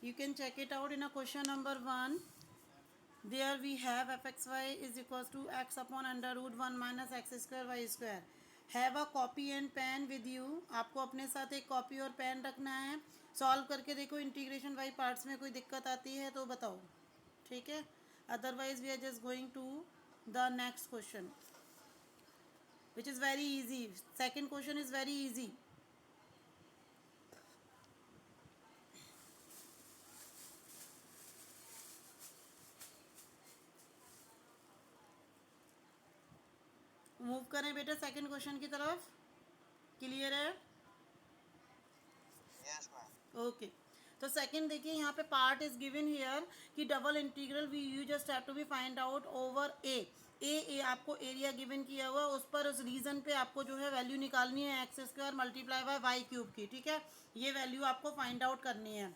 You can check it out in a question number 1. There we have fxy is equals to x upon under root 1 minus x square y square. Have a copy and pen with you. आपको अपने साथ एक copy और pen रखना है. Solve करके देखो. Integration by parts में कोई दिक्कत आती है तो बताओ. ठीक है. Otherwise we are just going to the next question which is very easy. Second question is very easy. Move करें बेटा सेकंड क्वेश्चन की तरफ. क्लियर है? Yes ma'am. ओके. तो सेकंड देखिए यहाँ पे पार्ट इज गिवन हियर कि double integral we you just have to be find out over a आपको एरिया गिवन किया हुआ, उस पर उस रीजन पे आपको जो है वैल्यू निकालनी है x square multiply by y cube की. ठीक है. ये वैल्यू आपको फाइंड आउट करनी है.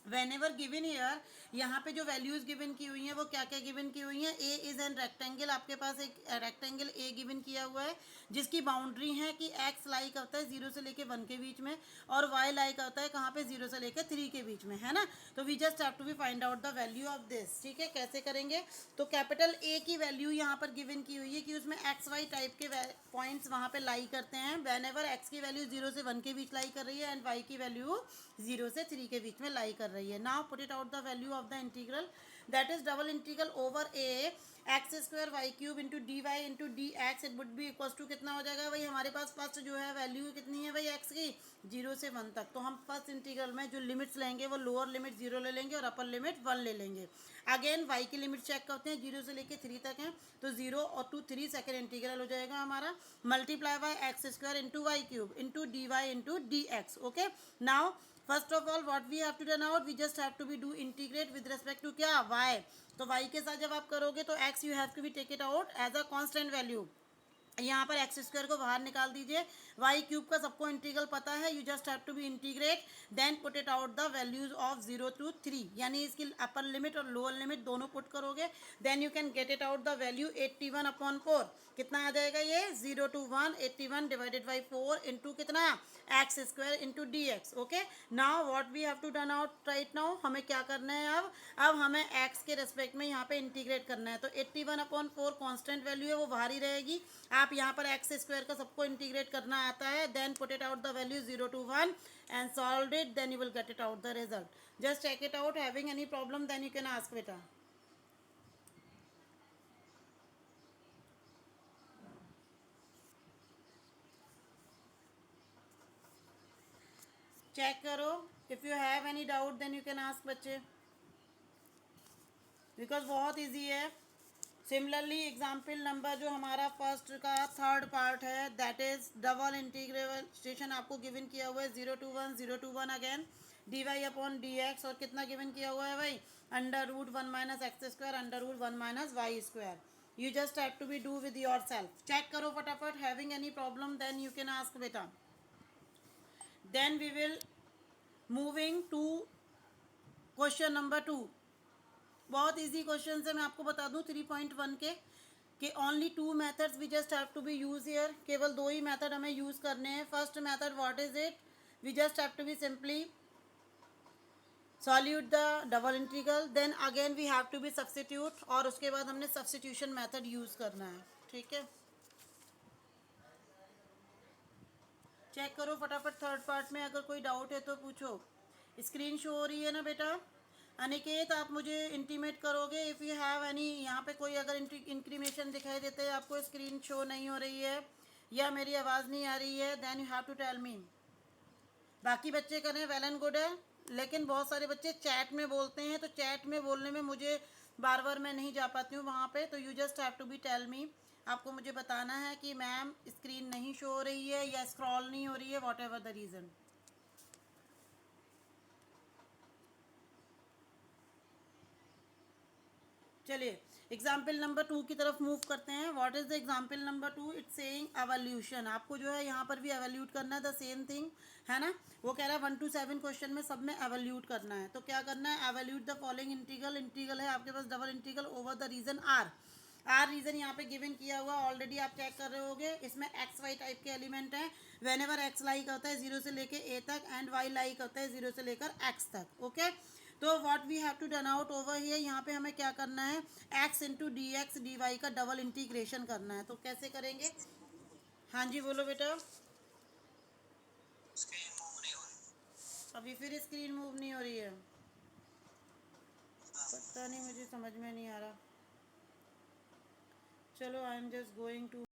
वेन एवर गिवन ईयर यहाँ पे जो वैल्यूज गिवन की हुई हैं वो क्या क्या गिवन की हुई हैं. ए इज एन रेक्टेंगल. आपके पास एक रेक्टेंगल ए गिवन किया हुआ है जिसकी बाउंड्री है कि एक्स लाई करता है 0 से लेके 1 के बीच में और वाई लाई करता है कहाँ पे 0 से लेके 3 के बीच में, है ना. तो we just have to be find out the value of this. ठीक है. कैसे करेंगे? तो कैपिटल ए की वैल्यू यहाँ पर गिवन की हुई है कि उसमें एक्स वाई टाइप के पॉइंट्स वहाँ पे लाई करते हैं. वेन एवर एक्स की वैल्यू 0 से 1 के बीच लाई कर रही है एंड वाई की वैल्यू 0 से 3 के बीच में लाई कर रही है. Now put it out the value of the integral. That is double integral over a x square y cube into d y into d x. It would be equal to कितना हो जाएगा भाई. हमारे पास फर्स्ट जो है value कितनी है भाई एक्स की 0 से 1 तक. तो हम फर्स्ट इंटीग्रल में जो लिमिट्स लेंगे वो लोअर लिमिट 0 ले लेंगे और अपर लिमिट 1 ले लेंगे. अगेन वाई की लिमिट चेक करते हैं. 0 से लेके 3 तक है तो 0 और 2 3 सेकेंड इंटीग्रल हो जाएगा हमारा. Multiply by x square into y cube into d y into d x. Okay. Now first of all what we have to done out. We just have to be do integrate with respect to क्या y. तो वाई के साथ जब आप करोगे तो x you have to be take it out as a constant value. यहाँ पर एक्स स्क्वायर को बाहर निकाल दीजिए. वाई क्यूब का सबको इंटीग्रल पता है. You just have to be integrate then put it out the values of 0 to 3. यानी इसकी अपर लिमिट और लोअर लिमिट दोनों पुट करोगे then you can get it out the value 81/4. कितना आ जाएगा ये 0 to 1 81 डिवाइडेड बाई 4 इंटू कितना x square into d x. Okay. Now what we have to done out right now. हमें क्या करना है अब हमें एक्स के रेस्पेक्ट में यहाँ पे इंटीग्रेट करना है. तो 81/4 कॉन्स्टेंट वैल्यू है वो बाहर ही रहेगी. आप यहाँ पर एक्स स्क्वायर का सबको इंटीग्रेट करना आता है. Then put it out the value 0 to 1 and solve it. Then you will get it out the result. Just check it out. Having any problem then you can ask बेटा. Check करो. If you have any doubt then you can ask बच्चे because बहुत easy है. Similarly example number जो हमारा first का third part है that is double integration आपको गिवन किया हुआ है 0 to 1 0 to 1 again D Y upon D X. और कितना गिवन किया हुआ है भाई under root 1 minus X square under root 1 minus Y square. You just have to be do with yourself. Check करो फटाफट. Having any problem then you can ask बेटा. Then we will moving to question number 2. बहुत easy question है. मैं आपको बता दूं 3.1 के कि only 2 methods we just have to be use here. केवल 2 ही मेथड हमें यूज करने हैं. First method what is it. We just have to be simply solute the double integral. Then again we have to be substitute और उसके बाद हमने substitution method use करना है. ठीक है. चेक करो फटाफट. थर्ड पार्ट में अगर कोई डाउट है तो पूछो. स्क्रीन शो हो रही है ना बेटा. अनिकेत आप मुझे इंटीमेट करोगे इफ़ यू हैव एनी. यहाँ पे कोई अगर इंक्रीमेशन दिखाई देते हैं आपको स्क्रीन शो नहीं हो रही है या मेरी आवाज़ नहीं आ रही है then you have to tell me. बाकी बच्चे करें वेल एंड गुड है. लेकिन बहुत सारे बच्चे चैट में बोलते हैं तो चैट में बोलने में मुझे बार बार मैं नहीं जा पाती हूँ वहाँ पे. तो you just have to be tell me. आपको मुझे बताना है कि मैम स्क्रीन नहीं शो हो रही है या स्क्रॉल नहीं हो रही है वॉट एवर द रीज़न. चलिए एग्जाम्पल नंबर 2 की तरफ मूव करते हैं. What is the example number 2. It's saying evolution. आपको जो है यहाँ पर भी एवोल्यूट करना है द सेम थिंग है ना. वो कह रहा है 1 to 7 क्वेश्चन में सब में एवोल्यूट करना है. तो क्या करना है evaluate the following integral. Integral है आपके पास double integral over the region R. R region यहाँ पे गिवन किया हुआ ऑलरेडी आप चेक कर रहे होगे. इसमें एक्स वाई टाइप के एलिमेंट है. वेन एवर एक्स लाई करता है 0 से लेकर ए तक एंड वाई लाई करता है 0 से लेकर एक्स तक. ओके. तो what we have to done out over here, यहाँ पे हमें क्या करना है, x into d x d y का डबल इंटीग्रेशन करना है। तो कैसे करेंगे? हाँ जी बोलो बेटा। अभी फिर स्क्रीन मूव नहीं हो रही है, पता नहीं, मुझे समझ में नहीं आ रहा। चलो I am just going to